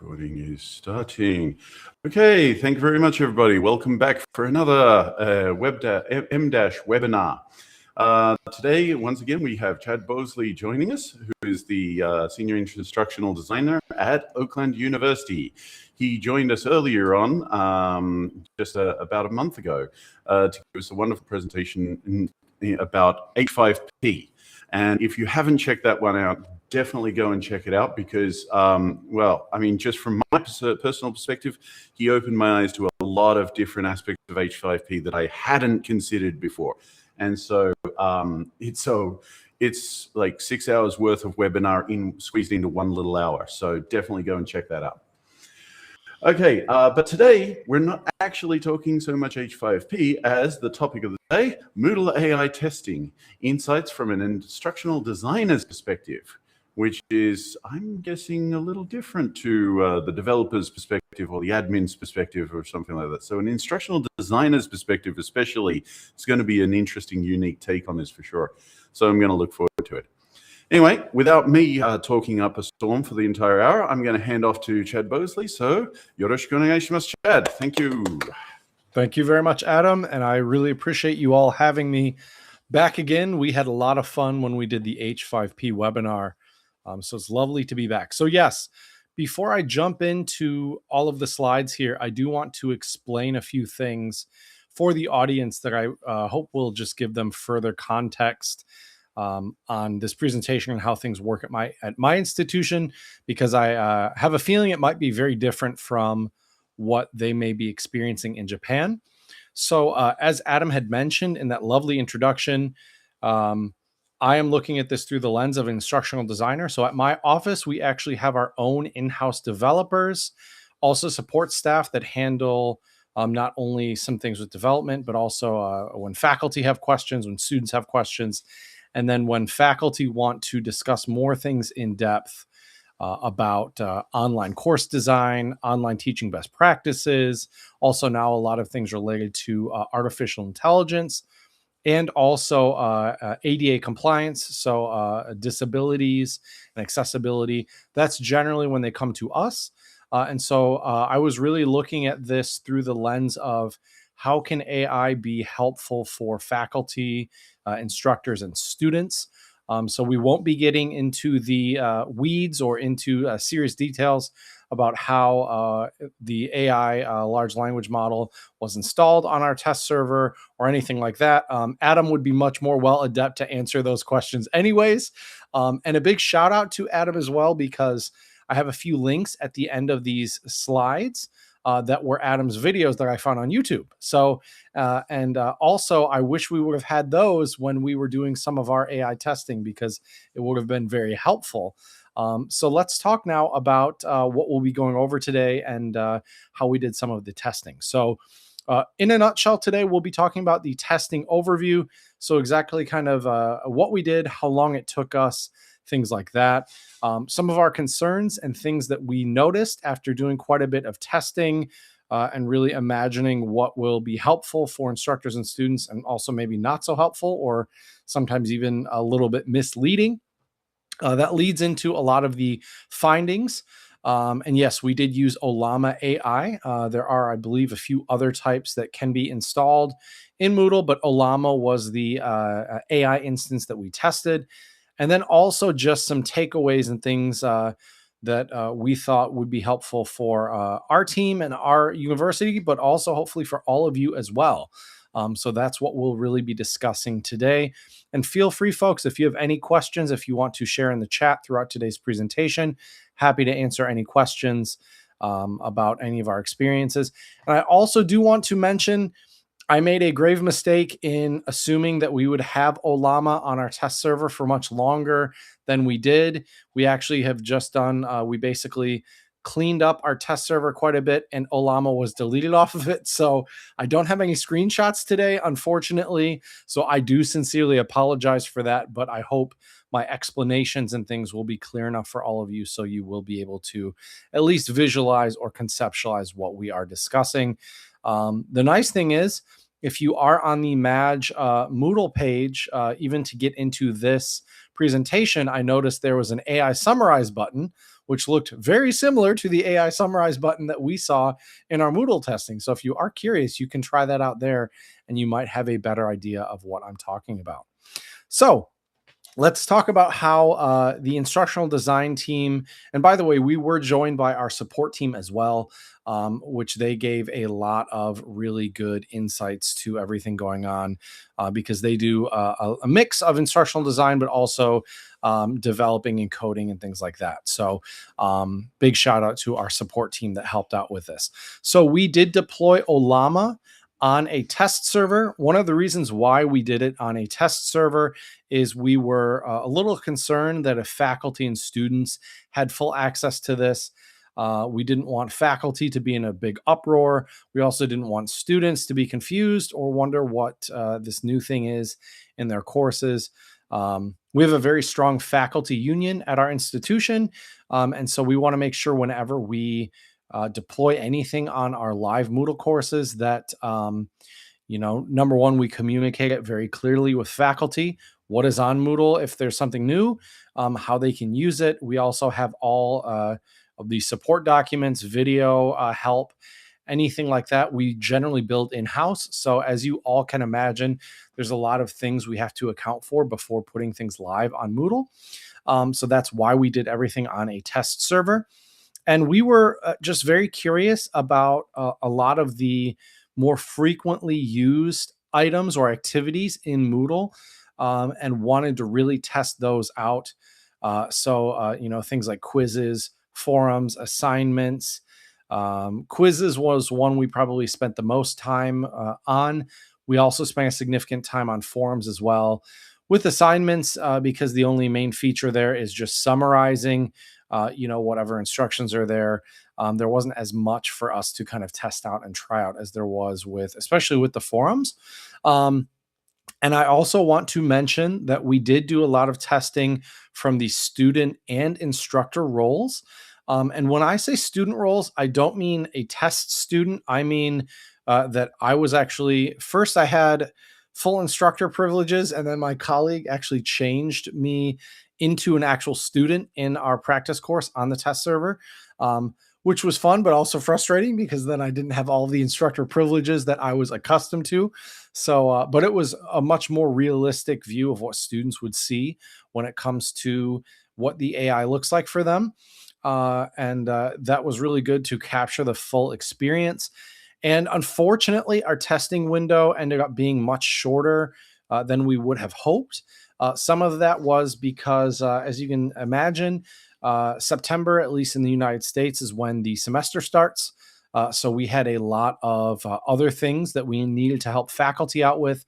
Recording is starting. Okay, thank you very much, everybody. Welcome back for another M-Dash webinar. Today, once again, we have Chad Bousley joining us, who is the Senior Instructional Designer at Oakland University. He joined us earlier on, just about a month ago, to give us a wonderful presentation about H5P. And if you haven't checked that one out, definitely go and check it out because, well, I mean, just from my personal perspective, he opened my eyes to a lot of different aspects of H5P that I hadn't considered before. And so it's like 6 hours worth of webinar squeezed into 1 little hour. So definitely go and check that out. Okay, but today we're not actually talking so much H5P as the topic of the day, Moodle AI testing, insights from an instructional designer's perspective, which is, I'm guessing, a little different to the developer's perspective or the admin's perspective or something like that. So an instructional designer's perspective especially is going to be an interesting, unique take on this for sure. So I'm going to look forward to it. Anyway, without me talking up a storm for the entire hour, I'm going to hand off to Chad Bousley. So, yoroshiku onegaishimasu, Chad. Thank you. Thank you very much, Adam, and I really appreciate you all having me back again. We had a lot of fun when we did the H5P webinar, so it's lovely to be back. So yes, before I jump into all of the slides here, I do want to explain a few things for the audience that I hope will just give them further context on this presentation and how things work at my institution, because I have a feeling it might be very different from what they may be experiencing in Japan. So as Adam had mentioned in that lovely introduction, I am looking at this through the lens of an instructional designer. So at my office, we actually have our own in-house developers, also support staff that handle not only some things with development, but also when faculty have questions, when students have questions, and then when faculty want to discuss more things in depth about online course design, online teaching best practices, also now a lot of things related to artificial intelligence, and also ADA compliance, so disabilities and accessibility. That's generally when they come to us. And so I was really looking at this through the lens of how can AI be helpful for faculty, instructors, and students. So we won't be getting into the weeds or into serious details about how the AI large language model was installed on our test server or anything like that. Adam would be much more well adept to answer those questions anyways. And a big shout out to Adam as well, because I have a few links at the end of these slides that were Adam's videos that I found on YouTube. So, also, I wish we would have had those when we were doing some of our AI testing, because it would have been very helpful. So let's talk now about what we'll be going over today and how we did some of the testing. So in a nutshell, today we'll be talking about the testing overview. So exactly kind of what we did, how long it took us, things like that. Some of our concerns and things that we noticed after doing quite a bit of testing and really imagining what will be helpful for instructors and students, and also maybe not so helpful or sometimes even a little bit misleading. That leads into a lot of the findings. And yes, we did use Ollama AI. There are, I believe, a few other types that can be installed in Moodle, but Ollama was the AI instance that we tested. And then also just some takeaways and things that we thought would be helpful for our team and our university, but also hopefully for all of you as well. So that's what we'll really be discussing today. And feel free, folks, if you have any questions, if you want to share in the chat throughout today's presentation, happy to answer any questions about any of our experiences. And I also do want to mention, I made a grave mistake in assuming that we would have Ollama on our test server for much longer than we did. We actually have just done, we basically cleaned up our test server quite a bit, and Ollama was deleted off of it. So I don't have any screenshots today, unfortunately. So I do sincerely apologize for that, but I hope my explanations and things will be clear enough for all of you, so you will be able to at least visualize or conceptualize what we are discussing. The nice thing is, if you are on the Madge Moodle page, even to get into this presentation, I noticed there was an AI summarize button, which looked very similar to the AI summarize button that we saw in our Moodle testing. So if you are curious, you can try that out there and you might have a better idea of what I'm talking about. So let's talk about how the instructional design team, and by the way, we were joined by our support team as well, which they gave a lot of really good insights to everything going on because they do a mix of instructional design, but also developing and coding and things like that. So big shout out to our support team that helped out with this. So we did deploy Ollama on a test server. One of the reasons why we did it on a test server is we were a little concerned that if faculty and students had full access to this, we didn't want faculty to be in a big uproar. We also didn't want students to be confused or wonder what this new thing is in their courses. We have a very strong faculty union at our institution. And so we want to make sure whenever we deploy anything on our live Moodle courses that, number one, we communicate it very clearly with faculty, what is on Moodle, if there's something new, how they can use it. We also have all of the support documents, video help, anything like that. We generally build in-house. So as you all can imagine, there's a lot of things we have to account for before putting things live on Moodle. So that's why we did everything on a test server. And we were just very curious about a lot of the more frequently used items or activities in Moodle and wanted to really test those out. So things like quizzes, forums, assignments. Quizzes was one we probably spent the most time on. We also spent a significant time on forums as well. With assignments, because the only main feature there is just summarizing whatever instructions are there. There wasn't as much for us to kind of test out and try out as there was especially with the forums. And I also want to mention that we did do a lot of testing from the student and instructor roles. And when I say student roles, I don't mean a test student. I mean that I was actually, first I had full instructor privileges, and then my colleague actually changed me into an actual student in our practice course on the test server, which was fun, but also frustrating because then I didn't have all the instructor privileges that I was accustomed to. So, but it was a much more realistic view of what students would see when it comes to what the AI looks like for them. And that was really good to capture the full experience. And unfortunately, our testing window ended up being much shorter than we would have hoped. Some of that was because, as you can imagine, September, at least in the United States, is when the semester starts. So we had a lot of other things that we needed to help faculty out with.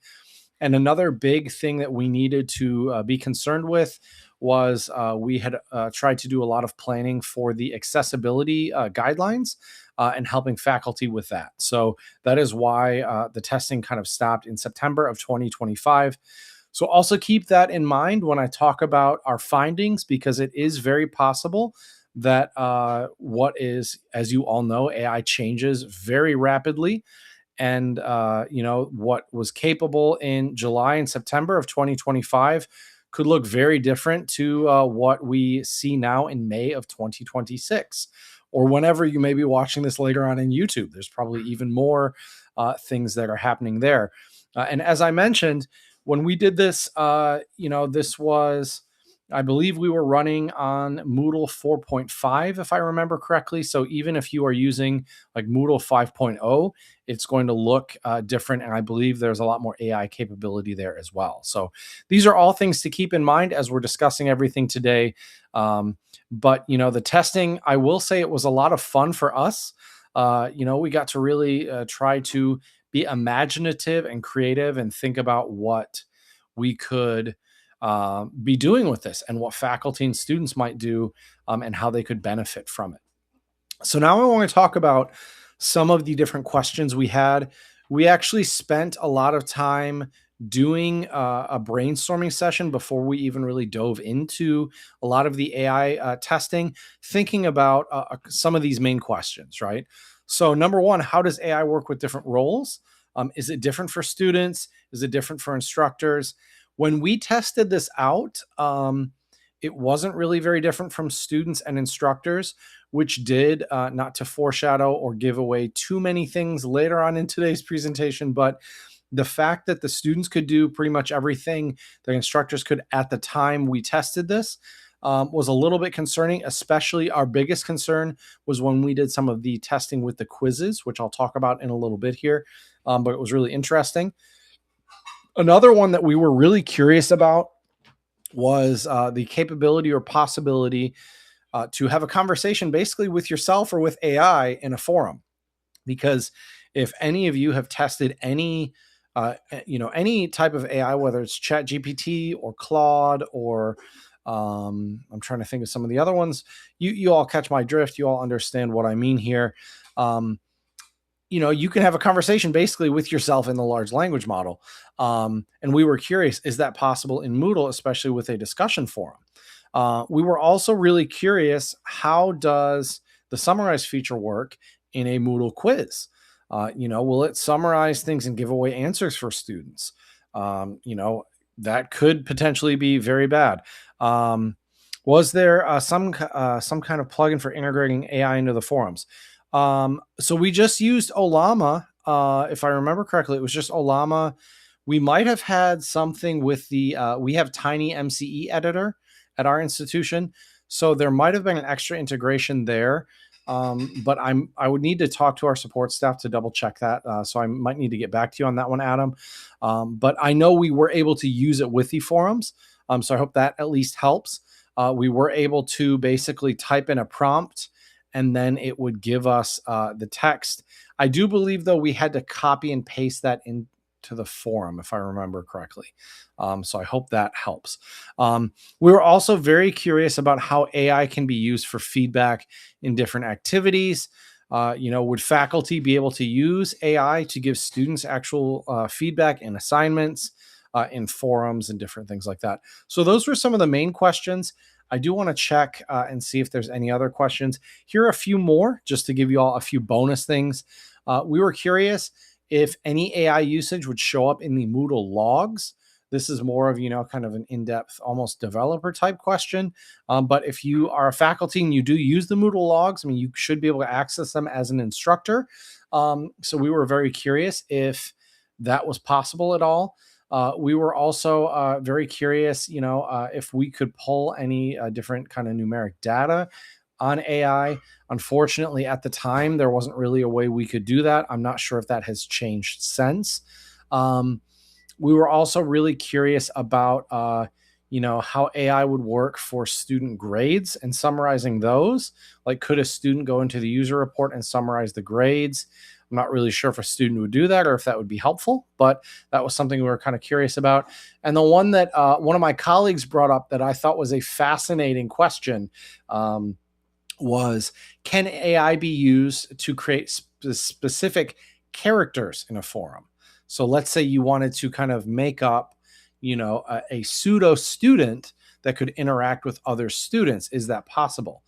And another big thing that we needed to be concerned with was we had tried to do a lot of planning for the accessibility guidelines and helping faculty with that. So that is why the testing kind of stopped in September of 2025. So also keep that in mind when I talk about our findings, because it is very possible that what is, as you all know, AI changes very rapidly. And, what was capable in July and September of 2025 could look very different to what we see now in May of 2026, or whenever you may be watching this later on in YouTube. There's probably even more things that are happening there. And as I mentioned, when we did this, this was, I believe we were running on Moodle 4.5, if I remember correctly. So even if you are using like Moodle 5.0, it's going to look different. And I believe there's a lot more AI capability there as well. So these are all things to keep in mind as we're discussing everything today. But, the testing, I will say it was a lot of fun for us. We got to really try to be imaginative and creative and think about what we could be doing with this and what faculty and students might do and how they could benefit from it. So now I want to talk about some of the different questions we had. We actually spent a lot of time doing a brainstorming session before we even really dove into a lot of the AI testing, thinking about some of these main questions, right? So number one, how does AI work with different roles? Is it different for students? Is it different for instructors? When we tested this out, It wasn't really very different from students and instructors, which did, not to foreshadow or give away too many things later on in today's presentation, but the fact that the students could do pretty much everything the instructors could at the time we tested this was a little bit concerning. Especially our biggest concern was when we did some of the testing with the quizzes, which I'll talk about in a little bit here, but it was really interesting. Another one that we were really curious about was the capability or possibility to have a conversation basically with yourself or with AI in a forum. Because if any of you have tested any type of AI, whether it's ChatGPT or Claude or I'm trying to think of some of the other ones, you all catch my drift. You all understand what I mean here. You can have a conversation basically with yourself in the large language model. And we were curious, is that possible in Moodle, especially with a discussion forum? We were also really curious, how does the summarize feature work in a Moodle quiz? Will it summarize things and give away answers for students? That could potentially be very bad. Was there some kind of plugin for integrating AI into the forums? So we just used Olama. If I remember correctly, it was just Olama. We might have had something with we have Tiny MCE editor at our institution. So there might have been an extra integration there. But I would need to talk to our support staff to double check that. So I might need to get back to you on that one, Adam. But I know we were able to use it with the forums. So I hope that at least helps. We were able to basically type in a prompt and then it would give us the text. I do believe, though, we had to copy and paste that into the forum, if I remember correctly. So I hope that helps. We were also very curious about how AI can be used for feedback in different activities. Would faculty be able to use AI to give students actual feedback in assignments, in forums, and different things like that? So those were some of the main questions. I do want to check and see if there's any other questions. Here are a few more, just to give you all a few bonus things. We were curious if any AI usage would show up in the Moodle logs. This is more of, kind of an in-depth, almost developer type question. But if you are a faculty and you do use the Moodle logs, you should be able to access them as an instructor. So we were very curious if that was possible at all. We were also very curious, if we could pull any different kind of numeric data on AI. Unfortunately, at the time, there wasn't really a way we could do that. I'm not sure if that has changed since. We were also really curious about, how AI would work for student grades and summarizing those. Like, could a student go into the user report and summarize the grades? I'm not really sure if a student would do that or if that would be helpful, but that was something we were kind of curious about. And the one that one of my colleagues brought up that I thought was a fascinating question was, can AI be used to create specific characters in a forum? So let's say you wanted to kind of make up, a pseudo student that could interact with other students. Is that possible?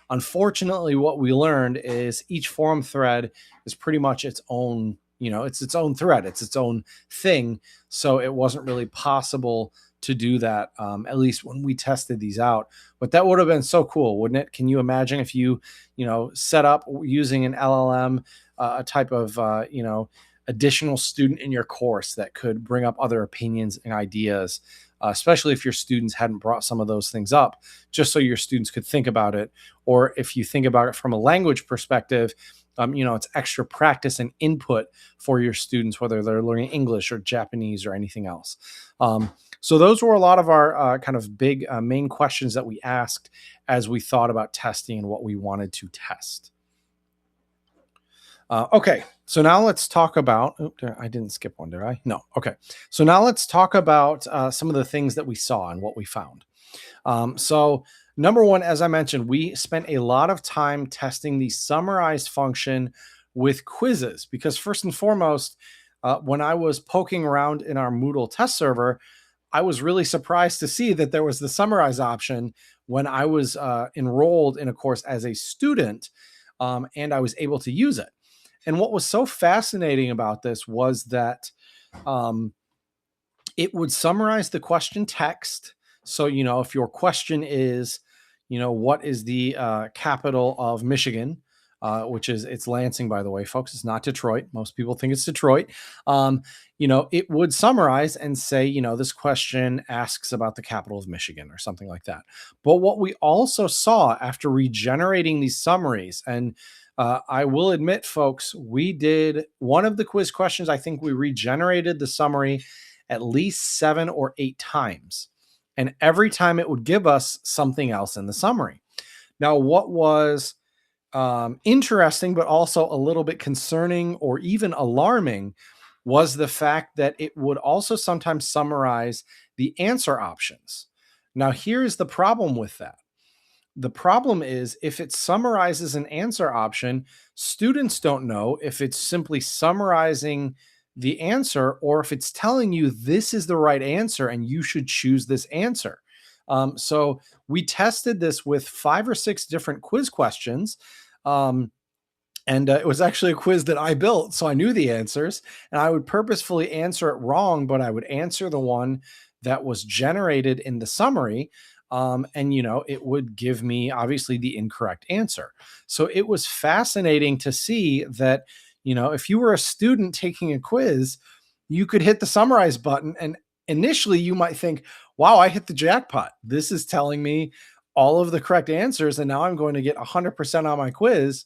Unfortunately, what we learned is each forum thread is pretty much its own, it's its own thread. It's its own thing. So it wasn't really possible to do that, at least when we tested these out. But that would have been so cool, wouldn't it? Can you imagine if you, set up using an LLM, a type of, additional student in your course that could bring up other opinions and ideas, especially if your students hadn't brought some of those things up, just so your students could think about it. Or if you think about it from a language perspective, it's extra practice and input for your students, whether they're learning English or Japanese or anything else. So those were a lot of our kind of big main questions that we asked as we thought about testing and what we wanted to test. Okay, so now let's talk about, I didn't skip one, did I? No, okay. So now let's talk about some of the things that we saw and what we found. So number one, as I mentioned, we spent a lot of time testing the summarize function with quizzes, because first and foremost, when I was poking around in our Moodle test server, I was really surprised to see that there was the summarize option when I was enrolled in a course as a student, and I was able to use it. And what was so fascinating about this was that it would summarize the question text So, if your question is, what is the capital of Michigan? Which is, it's Lansing, by the way, folks. It's not Detroit. Most people think it's Detroit. It would summarize and say, this question asks about the capital of Michigan or something like that. But what we also saw after regenerating these summaries, and I will admit, folks, we did one of the quiz questions. I think we regenerated the summary at least 7 or 8 times. And every time it would give us something else in the summary. Now, what was interesting, but also a little bit concerning or even alarming, was the fact that it would also sometimes summarize the answer options. Now, here's the problem with that. The problem is if it summarizes an answer option, students don't know if it's simply summarizing the answer or if it's telling you this is the right answer and you should choose this answer. So we tested this with 5 or 6 different quiz questions. And it was actually a quiz that I built, so I knew the answers, and I would purposefully answer it wrong, but I would answer the one that was generated in the summary. And it would give me obviously the incorrect answer. So it was fascinating to see that, if you were a student taking a quiz, you could hit the summarize button, and initially you might think, wow, I hit the jackpot. This is telling me all of the correct answers, and now I'm going to get 100% on my quiz.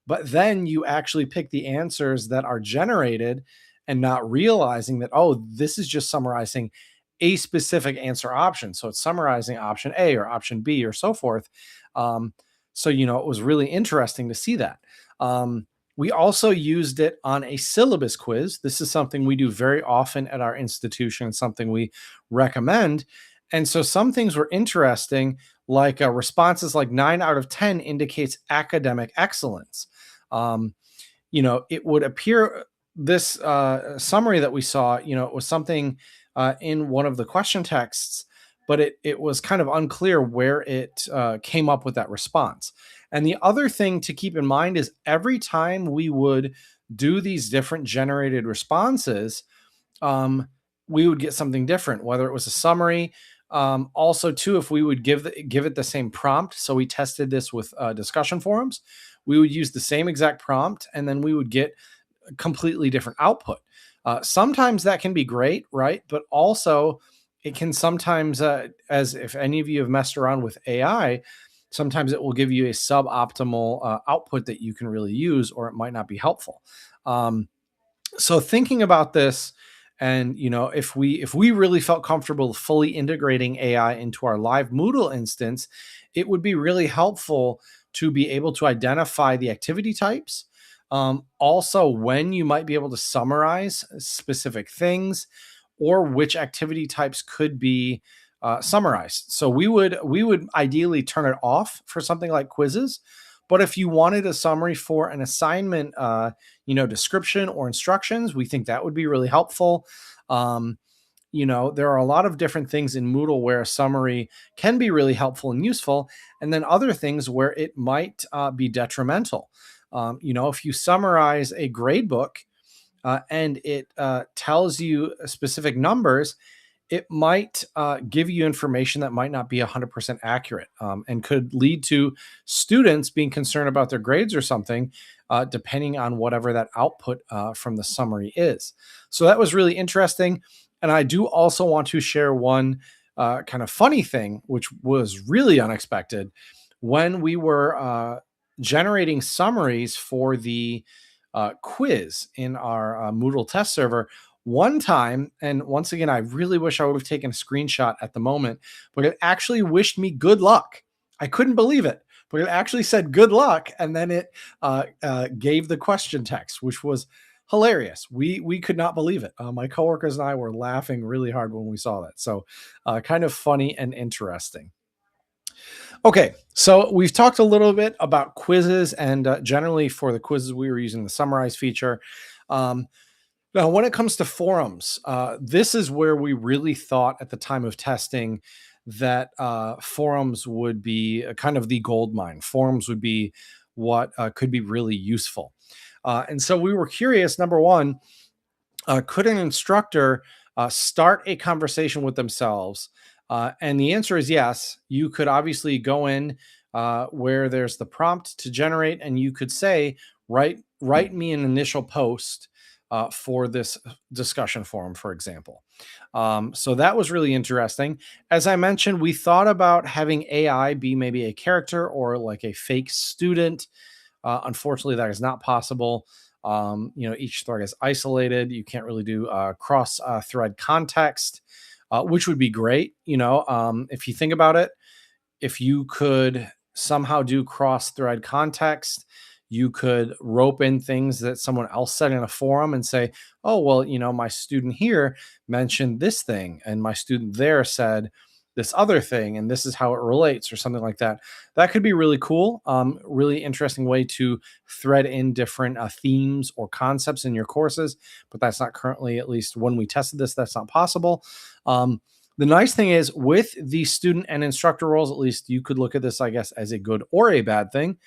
But then you actually pick the answers that are generated and not realizing that, oh, this is just summarizing a specific answer option. So it's summarizing option A or option B or so forth. So, it was really interesting to see that. We also used it on a syllabus quiz. This is something we do very often at our institution, something we recommend. And so some things were interesting, like responses like 9 out of 10 indicates academic excellence. It would appear this summary that we saw, it was something in one of the question texts, but it was kind of unclear where it came up with that response. And the other thing to keep in mind is every time we would do these different generated responses, we would get something different, whether it was a summary. Also, too, if we would give it the same prompt, so we tested this with discussion forums, we would use the same exact prompt, and then we would get a completely different output. Sometimes that can be great, right? But also, it can sometimes, as if any of you have messed around with AI, sometimes it will give you a suboptimal output that you can really use, or it might not be helpful. So thinking about this, and if we really felt comfortable fully integrating AI into our live Moodle instance, it would be really helpful to be able to identify the activity types. Also, when you might be able to summarize specific things, or which activity types could be summarized. So we would ideally turn it off for something like quizzes. But if you wanted a summary for an assignment, description or instructions, we think that would be really helpful. There are a lot of different things in Moodle where a summary can be really helpful and useful, and then other things where it might be detrimental. If you summarize a grade book and it tells you specific numbers, it might give you information that might not be 100% accurate and could lead to students being concerned about their grades or something, depending on whatever that output from the summary is. So that was really interesting. And I do also want to share one kind of funny thing, which was really unexpected. When we were generating summaries for the quiz in our Moodle test server, one time, and once again, I really wish I would have taken a screenshot at the moment, but it actually wished me good luck. I couldn't believe it, but it actually said good luck, and then it gave the question text, which was hilarious. We could not believe it. My coworkers and I were laughing really hard when we saw that. So kind of funny and interesting. Okay, so we've talked a little bit about quizzes, and generally for the quizzes, we were using the summarize feature. Now, when it comes to forums, this is where we really thought at the time of testing that forums would be kind of the gold mine. Forums would be what could be really useful. And so we were curious, number one, could an instructor start a conversation with themselves And the answer is yes. You could obviously go in where there's the prompt to generate, and you could say, write me an initial post for this discussion forum, for example. So that was really interesting. As I mentioned, we thought about having AI be maybe a character or like a fake student. Unfortunately, that is not possible. Each thread is isolated. You can't really do cross thread context, which would be great. If you think about it, if you could somehow do cross thread context, you could rope in things that someone else said in a forum and say, oh, well, my student here mentioned this thing and my student there said this other thing, and this is how it relates, or something like that. That could be really cool. Really interesting way to thread in different themes or concepts in your courses, but that's not currently, at least when we tested this, that's not possible. The nice thing is with the student and instructor roles, at least you could look at this, I guess, as a good or a bad thing.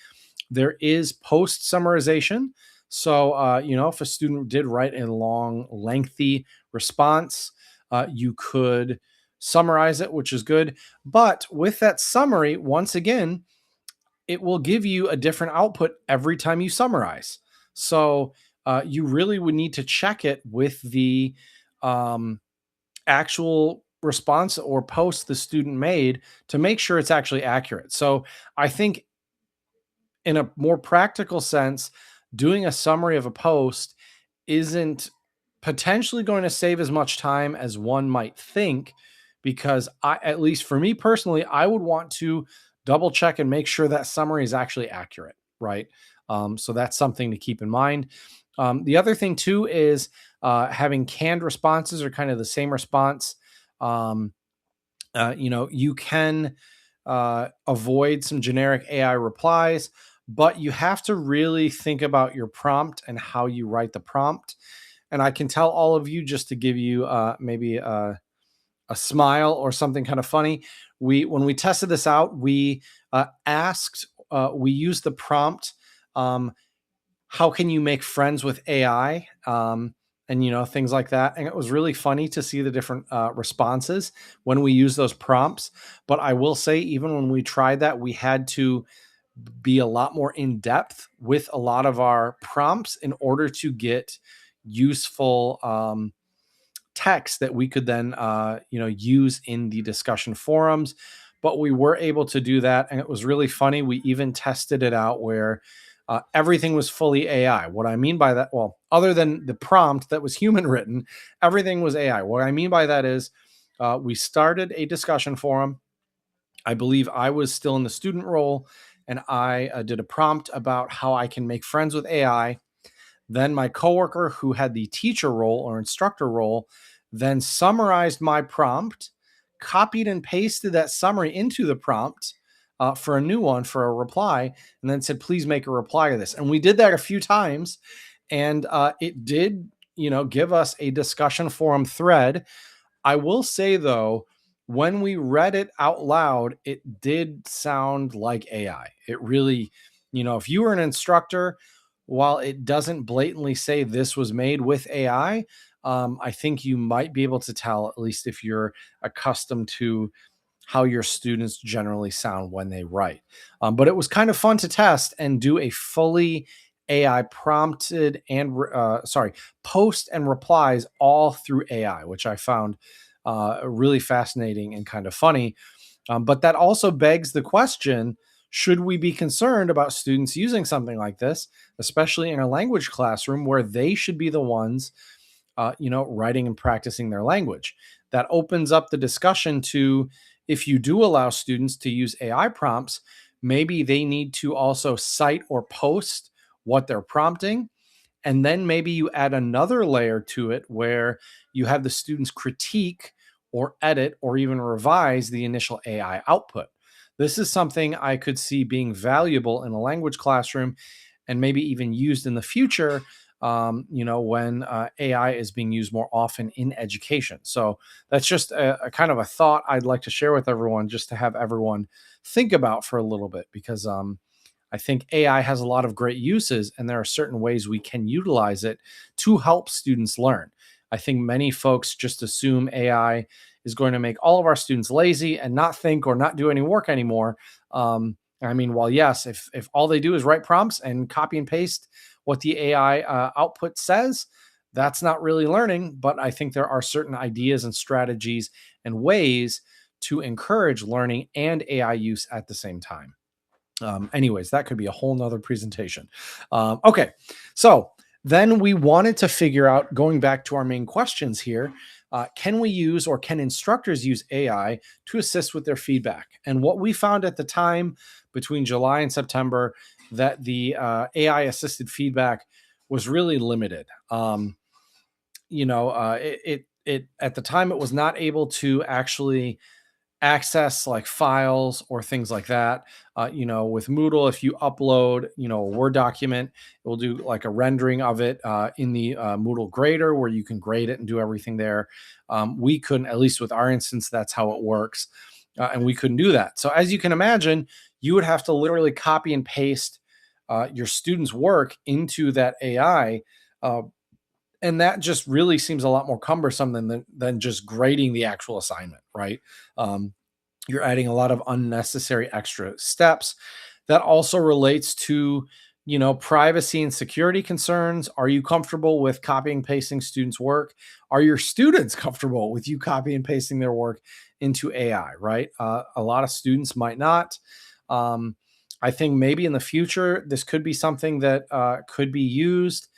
There is post summarization. So, if a student did write a long, lengthy response, you could summarize it, which is good. But with that summary, once again, it will give you a different output every time you summarize. So you really would need to check it with the actual response or post the student made to make sure it's actually accurate. So I think in a more practical sense, doing a summary of a post isn't potentially going to save as much time as one might think, because at least for me personally, I would want to double check and make sure that summary is actually accurate, right? So that's something to keep in mind. The other thing too is having canned responses or kind of the same response. You can avoid some generic AI replies, but you have to really think about your prompt and how you write the prompt. And I can tell all of you, just to give you maybe a smile or something kind of funny. When we tested this out, we we used the prompt, how can you make friends with AI? And things like that. And it was really funny to see the different responses when we use those prompts. But I will say, even when we tried that, we had to be a lot more in depth with a lot of our prompts in order to get useful text that we could then use in the discussion forums. But we were able to do that, and it was really funny. We even tested it out where everything was fully AI. What I mean by that, well, other than the prompt that was human written, everything was AI. What I mean by that is we started a discussion forum. I believe I was still in the student role, and I did a prompt about how I can make friends with AI. Then my coworker, who had the teacher role or instructor role, then summarized my prompt, copied and pasted that summary into the prompt for a new one, for a reply, and then said, please make a reply to this. And we did that a few times, and it did, give us a discussion forum thread. I will say, though, when we read it out loud, it did sound like AI. It really, if you were an instructor, while it doesn't blatantly say this was made with AI, I think you might be able to tell, at least if you're accustomed to how your students generally sound when they write. But it was kind of fun to test and do a fully AI prompted and post and replies all through AI, which I found really fascinating and kind of funny. But that also begs the question, should we be concerned about students using something like this, especially in a language classroom where they should be the ones, writing and practicing their language? That opens up the discussion to, if you do allow students to use AI prompts, maybe they need to also cite or post what they're prompting. And then maybe you add another layer to it where you have the students critique or edit or even revise the initial AI output. This is something I could see being valuable in a language classroom, and maybe even used in the future, when AI is being used more often in education. So that's just a kind of a thought I'd like to share with everyone, just to have everyone think about for a little bit, because I think AI has a lot of great uses, and there are certain ways we can utilize it to help students learn. I think many folks just assume AI is going to make all of our students lazy and not think or not do any work anymore. I mean, well, yes, if all they do is write prompts and copy and paste what the AI output says, that's not really learning. But I think there are certain ideas and strategies and ways to encourage learning and AI use at the same time. Anyways, that could be a whole nother presentation. Okay, so then we wanted to figure out, going back to our main questions here, can we use, or can instructors use AI to assist with their feedback? And what we found at the time between July and September, that the AI assisted feedback was really limited. It at the time, it was not able to actually access like files or things like that. With Moodle, if you upload, a Word document, it will do like a rendering of it in the Moodle grader, where you can grade it and do everything there. We couldn't, at least with our instance, that's how it works. And we couldn't do that. So as you can imagine, you would have to literally copy and paste your students' work into that AI. And that just really seems a lot more cumbersome than just grading the actual assignment, right? You're adding a lot of unnecessary extra steps. That also relates to, privacy and security concerns. Are you comfortable with copying and pasting students' work? Are your students comfortable with you copying and pasting their work into AI, right? A lot of students might not. I think maybe in the future, this could be something that could be used.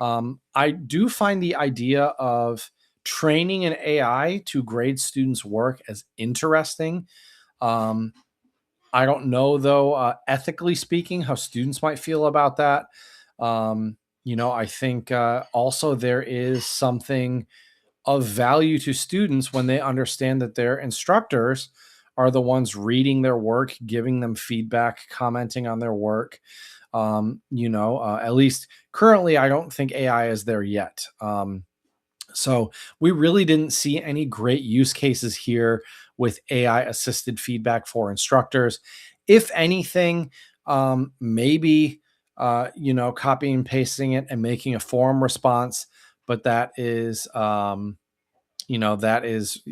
I do find the idea of training an AI to grade students' work as interesting. I don't know, though, ethically speaking, how students might feel about that. I think also there is something of value to students when they understand that their instructors are the ones reading their work, giving them feedback, commenting on their work. At least currently, I don't think AI is there yet. So we really didn't see any great use cases here with AI assisted feedback for instructors. If anything, maybe, copying and pasting it and making a forum response, but that is, that is,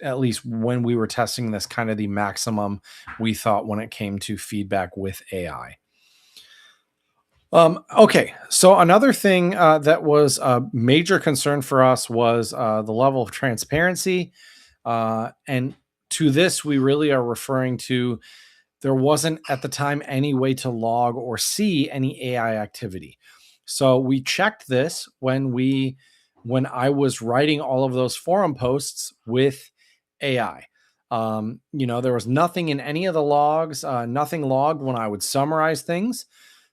at least when we were testing this, kind of the maximum we thought when it came to feedback with AI. Okay, so another thing that was a major concern for us was the level of transparency. And to this, we really are referring to, there wasn't at the time any way to log or see any AI activity. So we checked this when I was writing all of those forum posts with AI. There was nothing in any of the logs, nothing logged when I would summarize things.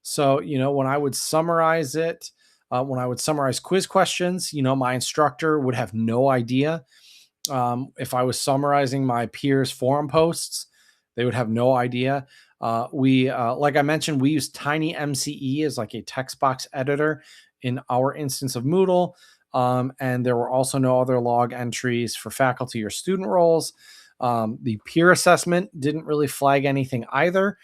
So, when I would summarize it, when I would summarize quiz questions, my instructor would have no idea. If I was summarizing my peers' forum posts, they would have no idea. Like I mentioned, we use TinyMCE as like a text box editor in our instance of Moodle. And there were also no other log entries for faculty or student roles. The peer assessment didn't really flag anything either.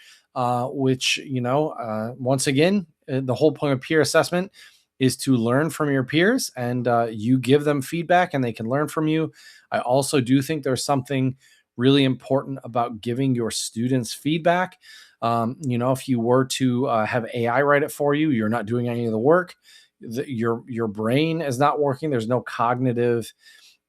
Which, once again, the whole point of peer assessment is to learn from your peers, and you give them feedback and they can learn from you. I also do think there's something really important about giving your students feedback. If you were to have AI write it for you, you're not doing any of the work. Your brain is not working. There's no cognitive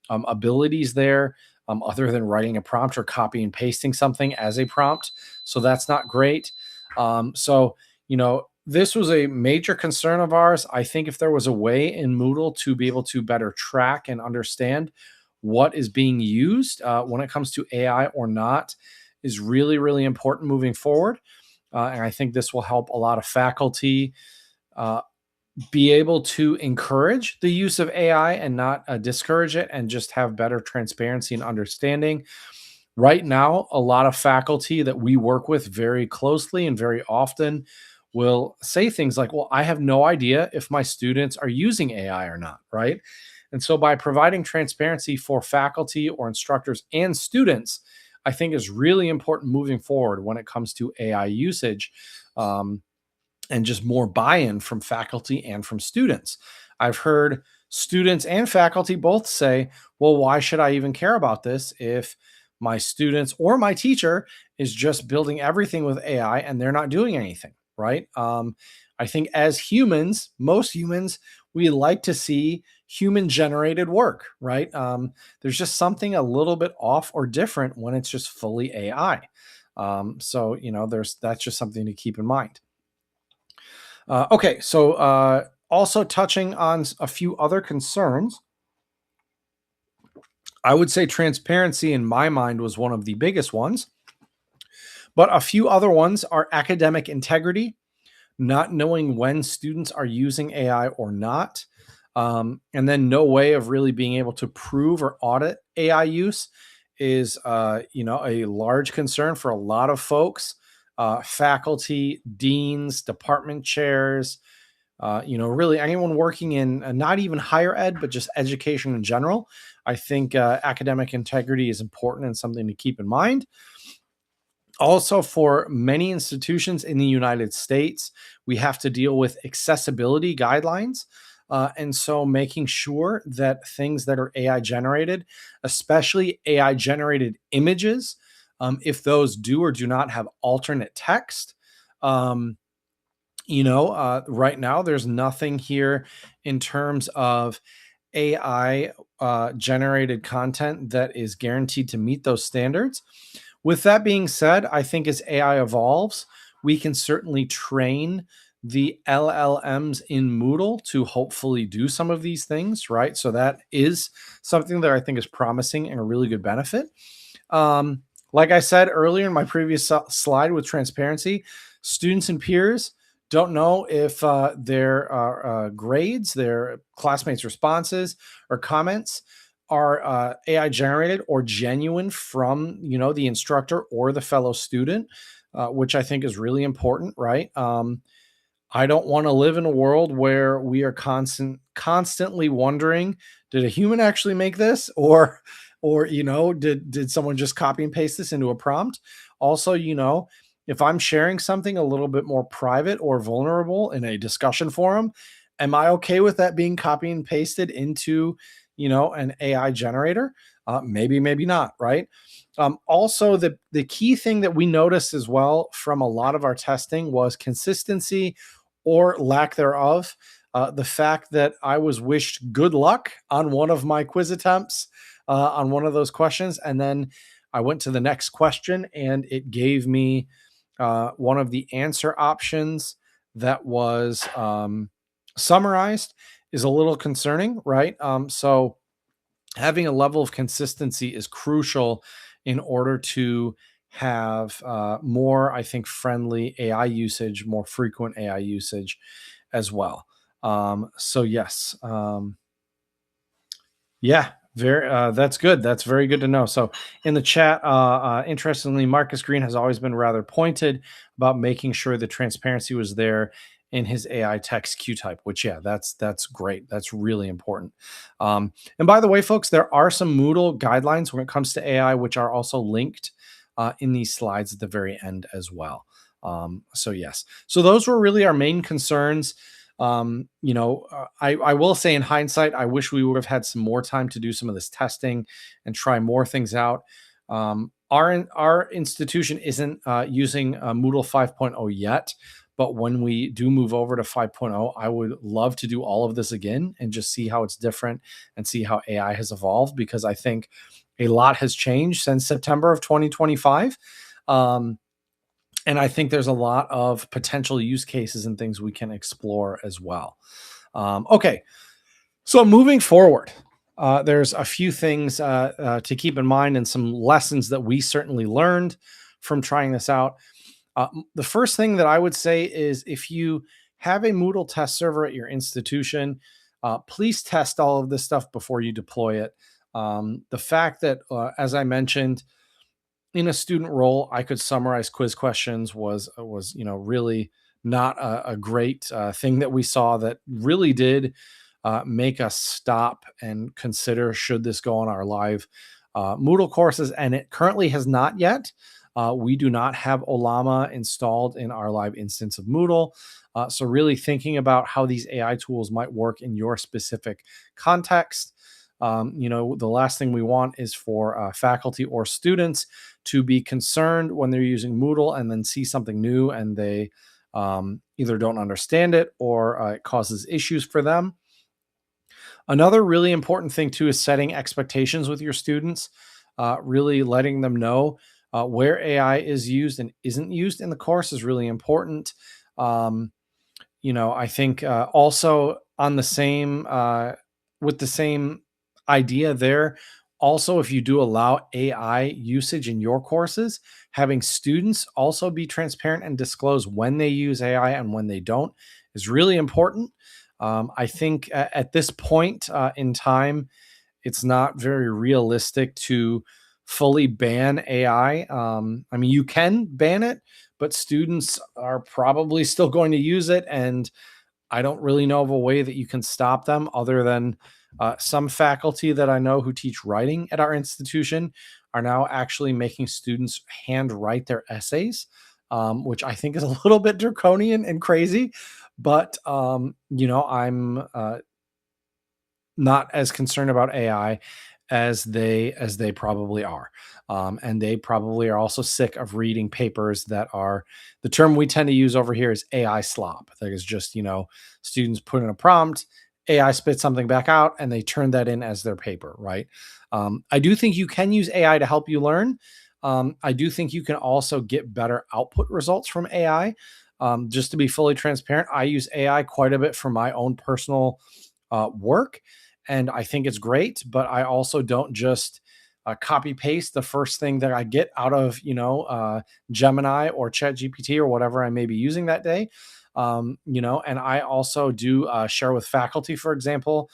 abilities there. Other than writing a prompt or copy and pasting something as a prompt. So that's not great. This was a major concern of ours. I think if there was a way in Moodle to be able to better track and understand what is being used when it comes to AI or not is really, really important moving forward. And I think this will help a lot of faculty be able to encourage the use of AI and not discourage it, and just have better transparency and understanding. Right now, a lot of faculty that we work with very closely and very often will say things like, well, I have no idea if my students are using AI or not, right? And so by providing transparency for faculty or instructors and students, I think is really important moving forward when it comes to AI usage. And just more buy-in from faculty and from students. I've heard students and faculty both say, well, why should I even care about this if my students or my teacher is just building everything with AI and they're not doing anything, right? I think as humans, most humans, we like to see human generated work, right? There's just something a little bit off or different when it's just fully AI. So, that's just something to keep in mind. Okay, so also touching on a few other concerns, I would say transparency in my mind was one of the biggest ones, but a few other ones are academic integrity, not knowing when students are using AI or not, and then no way of really being able to prove or audit AI use is, a large concern for a lot of folks, faculty, deans, department chairs, really anyone working in not even higher ed, but just education in general. I think academic integrity is important and something to keep in mind. Also, for many institutions in the United States, we have to deal with accessibility guidelines. And so making sure that things that are AI generated, especially AI generated images, if those do or do not have alternate text, right now there's nothing here in terms of AI generated content that is guaranteed to meet those standards. With that being said, I think as AI evolves, we can certainly train the LLMs in Moodle to hopefully do some of these things, right? So that is something that I think is promising and a really good benefit. Like I said earlier in my previous slide with transparency, students and peers don't know if their grades, their classmates' responses or comments are AI generated or genuine from, the instructor or the fellow student, which I think is really important, right? I don't want to live in a world where we are constantly wondering, did a human actually make this, or did someone just copy and paste this into a prompt? Also, if I'm sharing something a little bit more private or vulnerable in a discussion forum, am I okay with that being copied and pasted into, an AI generator? Maybe, maybe not, right? Also, the key thing that we noticed as well from a lot of our testing was consistency or lack thereof. The fact that I was wished good luck on one of my quiz attempts on one of those questions, and then I went to the next question and it gave me one of the answer options that was summarized is a little concerning, right? So having a level of consistency is crucial in order to have more, I think, friendly AI usage, more frequent AI usage as well. So yes, yeah, that's good. That's very good to know. So in the chat, interestingly, Marcus Green has always been rather pointed about making sure the transparency was there in his AI text Q type, which, yeah, that's great. That's really important. And by the way, folks, there are some Moodle guidelines when it comes to AI, which are also linked in these slides at the very end as well. So yes, so those were really our main concerns. I will say in hindsight, I wish we would have had some more time to do some of this testing and try more things out. Our institution isn't using Moodle 5.0 yet, but when we do move over to 5.0, I would love to do all of this again and just see how it's different and see how AI has evolved, because I think a lot has changed since September of 2025. And I think there's a lot of potential use cases and things we can explore as well. Okay, so moving forward, there's a few things to keep in mind and some lessons that we certainly learned from trying this out. The first thing that I would say is if you have a Moodle test server at your institution, please test all of this stuff before you deploy it. The fact that, as I mentioned, in a student role, I could summarize quiz questions was really not a great thing that we saw that really did make us stop and consider, should this go on our live Moodle courses? And it currently has not yet. We do not have Olama installed in our live instance of Moodle. So really thinking about how these AI tools might work in your specific context. The last thing we want is for faculty or students to be concerned when they're using Moodle and then see something new and they either don't understand it or it causes issues for them. Another really important thing too is setting expectations with your students, really letting them know where AI is used and isn't used in the course is really important. I think also on the same with the same idea there. Also, if you do allow AI usage in your courses, having students also be transparent and disclose when they use AI and when they don't is really important. I think at this point in time, it's not very realistic to fully ban AI. I mean, you can ban it, but students are probably still going to use it. And I don't really know of a way that you can stop them other than some faculty that I know who teach writing at our institution are now actually making students hand write their essays, which I think is a little bit draconian and crazy. But, I'm not as concerned about AI as they probably are. And they probably are also sick of reading papers that are the term we tend to use over here is AI slop. That is just, students put in a prompt, AI spits something back out, and they turn that in as their paper, right? I do think you can use AI to help you learn. I do think you can also get better output results from AI. Just to be fully transparent, I use AI quite a bit for my own personal work. And I think it's great, but I also don't just copy paste the first thing that I get out of, Gemini or ChatGPT or whatever I may be using that day. And I also do share with faculty, for example.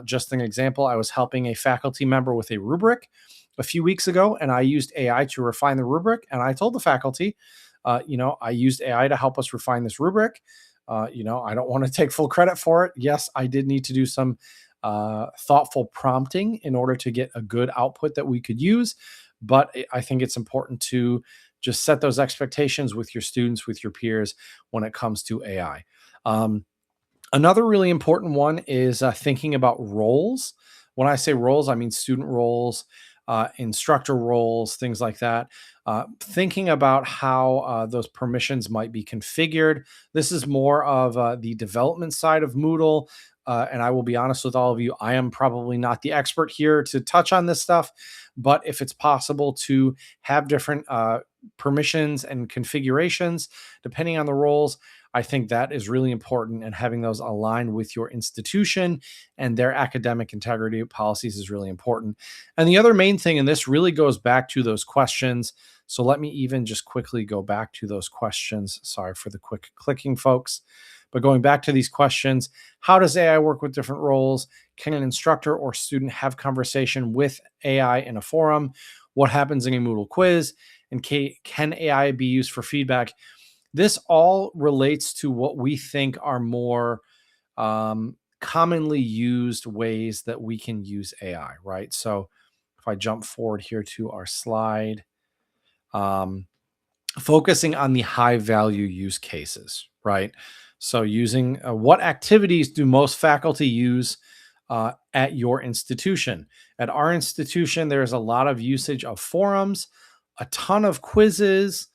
Just an example, I was helping a faculty member with a rubric a few weeks ago, and I used AI to refine the rubric. And I told the faculty, I used AI to help us refine this rubric. I don't want to take full credit for it. Yes, I did need to do some thoughtful prompting in order to get a good output that we could use. But I think it's important to just set those expectations with your students, with your peers when it comes to AI. Another really important one is thinking about roles. When I say roles, I mean student roles, instructor roles, things like that. Thinking about how those permissions might be configured. This is more of the development side of Moodle. And I will be honest with all of you, I am probably not the expert here to touch on this stuff. But if it's possible to have different permissions and configurations, depending on the roles, I think that is really important, and having those aligned with your institution and their academic integrity policies is really important. And the other main thing, and this really goes back to those questions. So let me even just quickly go back to those questions. Sorry for the quick clicking, folks. But going back to these questions, how does AI work with different roles? Can an instructor or student have conversation with AI in a forum? What happens in a Moodle quiz? And can AI be used for feedback? This all relates to what we think are more commonly used ways that we can use AI, right? So if I jump forward here to our slide, focusing on the high value use cases, right? So using what activities do most faculty use at your institution? At our institution, there's a lot of usage of forums, a ton of quizzes.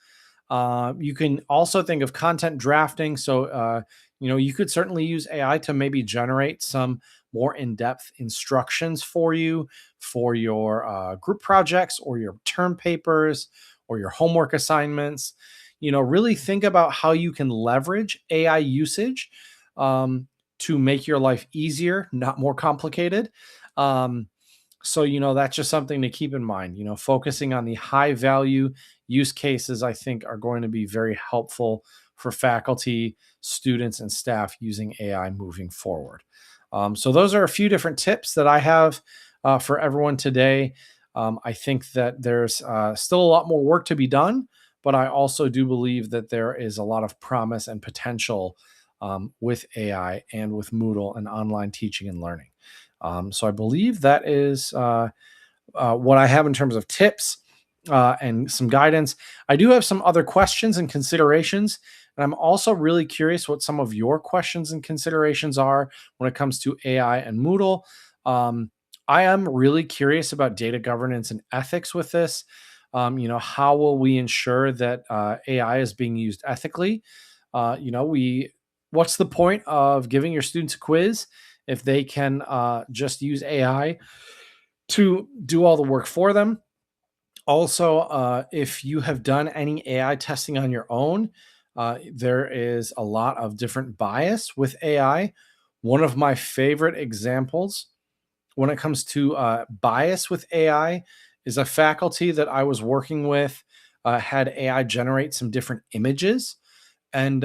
You can also think of content drafting. So, you could certainly use AI to maybe generate some more in-depth instructions for you for your group projects or your term papers or your homework assignments. Really think about how you can leverage AI usage to make your life easier, not more complicated. So, that's just something to keep in mind. Focusing on the high value use cases, I think, are going to be very helpful for faculty, students, and staff using AI moving forward. So those are a few different tips that I have for everyone today. I think that there's still a lot more work to be done, but I also do believe that there is a lot of promise and potential with AI and with Moodle and online teaching and learning. So I believe that is what I have in terms of tips. and some guidance. I do have some other questions and considerations, and I'm also really curious what some of your questions and considerations are when it comes to AI and Moodle. I am really curious about data governance and ethics with this. How will we ensure that AI is being used ethically? What's the point of giving your students a quiz if they can just use AI to do all the work for them? Also, if you have done any AI testing on your own, there is a lot of different bias with AI. One of my favorite examples when it comes to bias with AI is a faculty that I was working with had AI generate some different images, and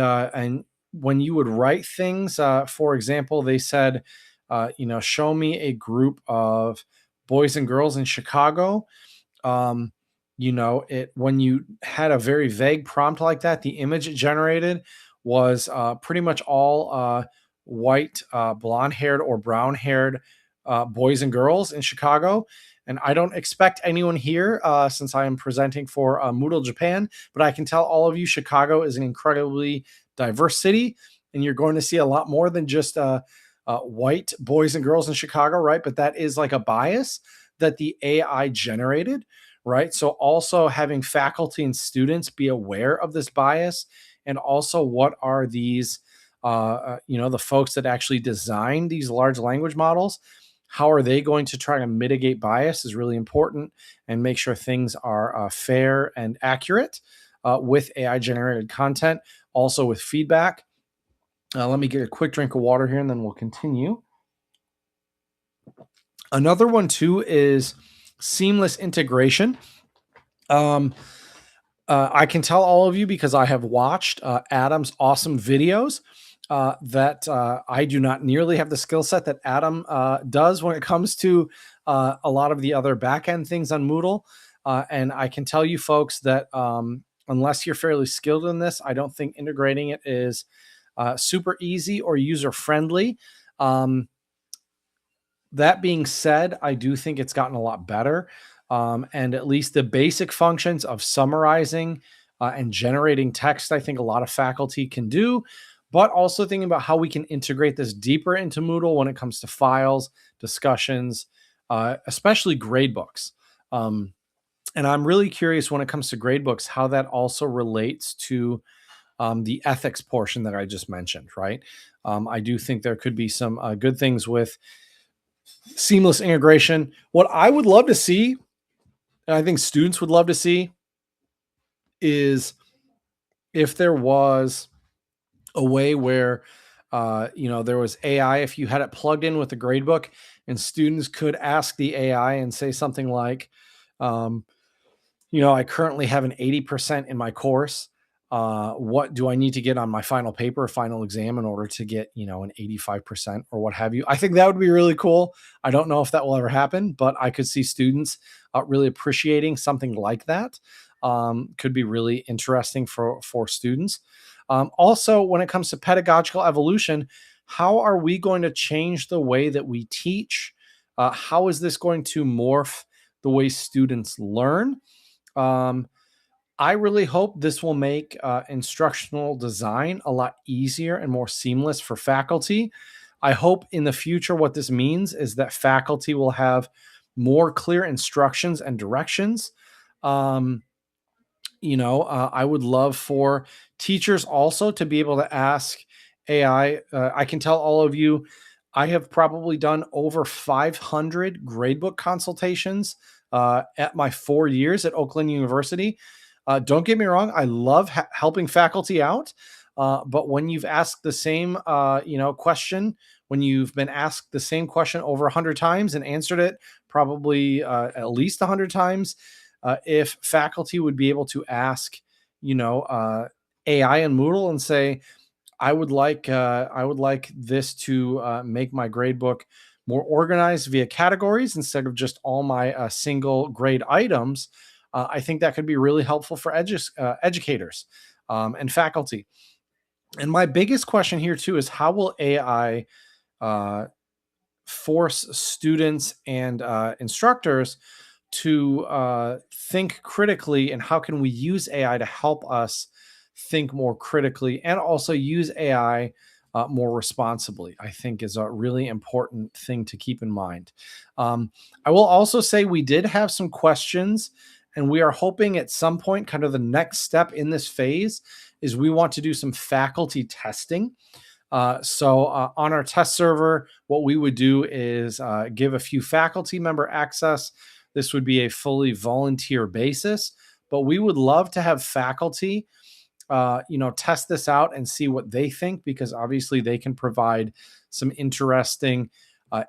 when you would write things, for example, they said, show me a group of boys and girls in Chicago. It when you had a very vague prompt like that, the image it generated was pretty much all white, blonde haired or brown haired boys and girls in Chicago. And I don't expect anyone here, since I am presenting for Moodle Japan, but I can tell all of you Chicago is an incredibly diverse city, and you're going to see a lot more than just white boys and girls in Chicago, right? But that is like a bias that the AI generated, right? So also having faculty and students be aware of this bias, and also what are these, the folks that actually design these large language models, how are they going to try to mitigate bias is really important, and make sure things are fair and accurate with AI generated content, also with feedback. Let me get a quick drink of water here and then we'll continue. Another one too is seamless integration. I can tell all of you, because I have watched Adam's awesome videos, that I do not nearly have the skill set that Adam does when it comes to a lot of the other backend things on Moodle. And I can tell you folks that unless you're fairly skilled in this, I don't think integrating it is super easy or user friendly. That being said, I do think it's gotten a lot better. And at least the basic functions of summarizing and generating text, I think a lot of faculty can do, but also thinking about how we can integrate this deeper into Moodle when it comes to files, discussions, especially gradebooks. And I'm really curious when it comes to gradebooks, how that also relates to the ethics portion that I just mentioned, right? I do think there could be some good things with seamless integration. What I would love to see, and I think students would love to see, is if there was a way where there was AI, if you had it plugged in with the gradebook, and students could ask the AI and say something like, I currently have an 80% in my course. What do I need to get on my final paper, final exam, in order to get, an 85% or what have you? I think that would be really cool. I don't know if that will ever happen, but I could see students really appreciating something like that. Could be really interesting for students. Also, when it comes to pedagogical evolution, how are we going to change the way that we teach? How is this going to morph the way students learn? I really hope this will make instructional design a lot easier and more seamless for faculty. I hope in the future what this means is that faculty will have more clear instructions and directions. I would love for teachers also to be able to ask AI. I can tell all of you, I have probably done over 500 gradebook consultations at my 4 years at Oakland University. Don't get me wrong, I love helping faculty out. But when you've asked the same, question, when you've been asked the same question over 100 times and answered it probably at least 100 times, if faculty would be able to ask, AI and Moodle and say, I would like this to make my gradebook more organized via categories instead of just all my single grade items. I think that could be really helpful for educators and faculty. And my biggest question here too is, how will AI force students and instructors to think critically, and how can we use AI to help us think more critically and also use AI more responsibly, I think is a really important thing to keep in mind. I will also say we did have some questions, and we are hoping at some point, kind of the next step in this phase, is we want to do some faculty testing. So on our test server, what we would do is give a few faculty member access. This would be a fully volunteer basis, but we would love to have faculty, test this out and see what they think, because obviously they can provide some interesting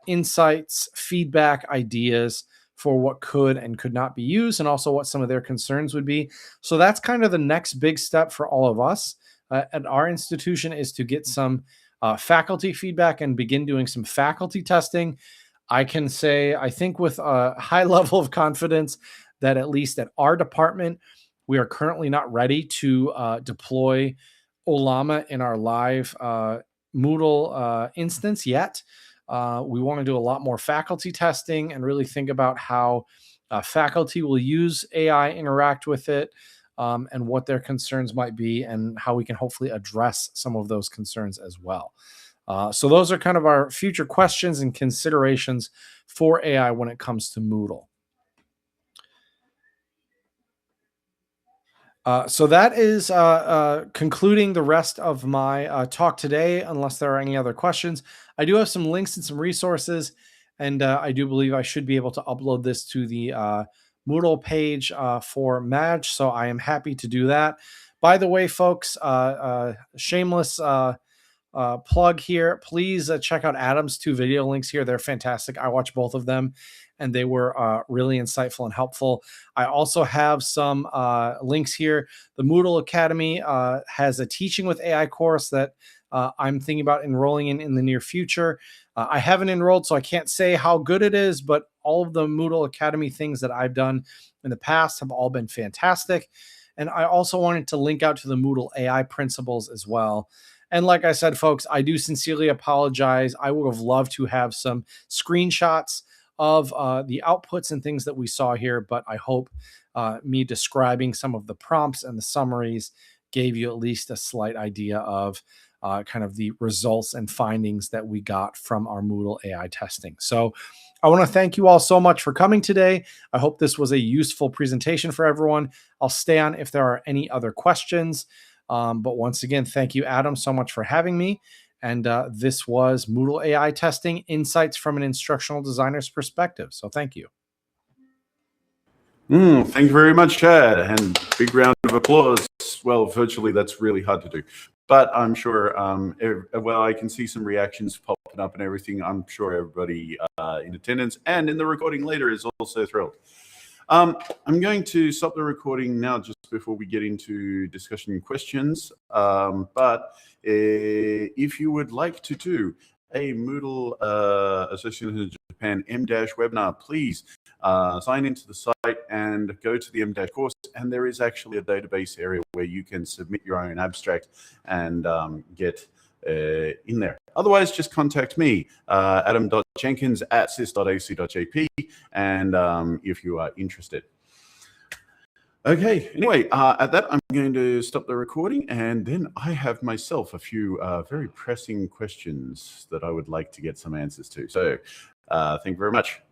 insights, feedback, ideas for what could and could not be used, and also what some of their concerns would be. So that's kind of the next big step for all of us at our institution, is to get some faculty feedback and begin doing some faculty testing. I can say, I think with a high level of confidence, that at least at our department, we are currently not ready to deploy Olama in our live Moodle instance yet. We want to do a lot more faculty testing and really think about how faculty will use AI, interact with it, and what their concerns might be, and how we can hopefully address some of those concerns as well. So those are kind of our future questions and considerations for AI when it comes to Moodle. So that is concluding the rest of my talk today, unless there are any other questions. I do have some links and some resources, and I do believe I should be able to upload this to the Moodle page for Madge, so I am happy to do that. By the way, folks, shameless plug here, please check out Adam's 2 video links here. They're fantastic. I watched both of them, and they were really insightful and helpful. I also have some links here. The Moodle Academy has a Teaching with AI course that I'm thinking about enrolling in the near future. I haven't enrolled, so I can't say how good it is, but all of the Moodle Academy things that I've done in the past have all been fantastic. And I also wanted to link out to the Moodle AI principles as well. And like I said, folks, I do sincerely apologize. I would have loved to have some screenshots of the outputs and things that we saw here, but I hope me describing some of the prompts and the summaries gave you at least a slight idea of kind of the results and findings that we got from our Moodle AI testing. So I want to thank you all so much for coming today. I hope this was a useful presentation for everyone. I'll stay on if there are any other questions. But once again, thank you, Adam, so much for having me. And this was Moodle AI testing, insights from an instructional designer's perspective. So thank you. Thank you very much, Chad. And big round of applause. Well, virtually, that's really hard to do. But I'm sure, well, I can see some reactions popping up and everything. I'm sure everybody in attendance and in the recording later is also thrilled. I'm going to stop the recording now just before we get into discussion and questions. But if you would like to do a Moodle Association of Japan M- webinar, please sign into the site and go to the M- course. And there is actually a database area where you can submit your own abstract and get in there. Otherwise, just contact me, adam.jenkins@cis.ac.jp, and if you are interested. Okay, anyway, at that, I'm going to stop the recording, and then I have myself a few very pressing questions that I would like to get some answers to. So thank you very much.